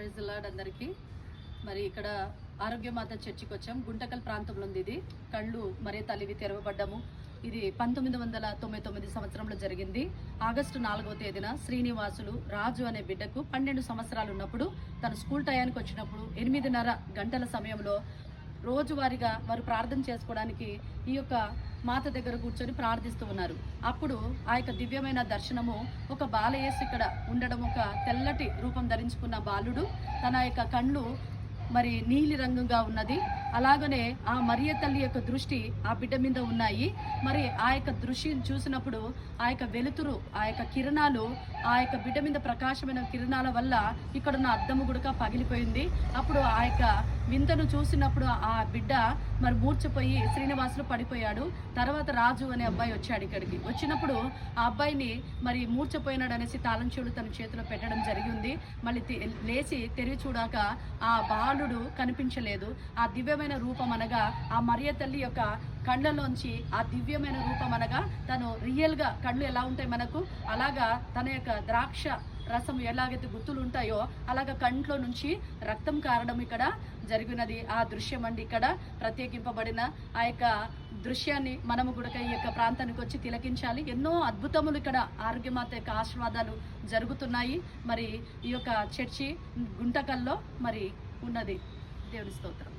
Praise lord అందరికీ. మరి ఇక్కడ ఆరోగ్యమాత చర్చికి వచ్చాం. గుంటకల్ ప్రాంతంలో ఉంది ఇది. కళ్ళు మరే తల్లివి తెరవబడ్డము. ఇది 1999 సంవత్సరంలో జరిగింది. ఆగస్టు 4వ తేదీన శ్రీనివాసులు రాజు అనే బిడ్డకు 12 సంవత్సరాలు ఉన్నప్పుడు తన స్కూల్ టయానికి వచ్చినప్పుడు 8:30 గంటల సమయంలో రోజువారీగా వారు ప్రార్థన చేసుకోవడానికి ఈ యొక్క మాత దగ్గర కూర్చొని ప్రార్థిస్తూ ఉన్నారు. అప్పుడు ఆ యొక్క దివ్యమైన దర్శనము, ఒక బాలయేసు ఇక్కడ ఉండడం, ఒక తెల్లటి రూపం ధరించుకున్న బాలుడు, తన యొక్క కళ్ళు మరి నీలి రంగుగా ఉన్నది. అలాగనే ఆ మరియ తల్లి యొక్క దృష్టి ఆ బిడ్డ మీద ఉన్నాయి. మరి ఆ యొక్క దృష్టిని చూసినప్పుడు ఆ యొక్క వెలుతురు, ఆ యొక్క కిరణాలు, ఆ యొక్క బిడ్డ మీద ప్రకాశమైన కిరణాల వల్ల ఇక్కడున్న అద్దము గుడక పగిలిపోయింది. అప్పుడు ఆ యొక్క వింతను చూసినప్పుడు ఆ బిడ్డ మరి మూర్చపోయి శ్రీనివాసులు పడిపోయాడు. తర్వాత రాజు అనే అబ్బాయి వచ్చాడు. ఇక్కడికి వచ్చినప్పుడు ఆ అబ్బాయిని మరి మూర్చపోయినాడు అనేసి తాళం చెవులు తన చేతిలో పెట్టడం జరిగింది. మళ్ళీ లేచి తెరిచి చూడాక ఆ బాలుడు కనిపించలేదు. ఆ దివ్యమైన రూపం అనగా ఆ మరియ తల్లి యొక్క కళ్ళలోంచి ఆ దివ్యమైన రూపం అనగా తను రియల్గా కళ్ళు ఎలా ఉంటాయి మనకు, అలాగా తన యొక్క ద్రాక్ష రసం ఎలాగైతే గుర్తులు ఉంటాయో అలాగా కంట్లో నుంచి రక్తం కారడం ఇక్కడ జరిగినది. ఆ దృశ్యం అండి ఇక్కడ ప్రత్యేకింపబడిన ఆ యొక్క దృశ్యాన్ని మనము కూడా ఈ యొక్క ప్రాంతానికి వచ్చి తిలకించాలి. ఎన్నో అద్భుతములు ఇక్కడ ఆరోగ్యమాత యొక్క ఆశీర్వాదాలు జరుగుతున్నాయి. మరి ఈ యొక్క చర్చి గుంటకల్లో మరి ఉన్నది. దేవుడి స్తోత్రం.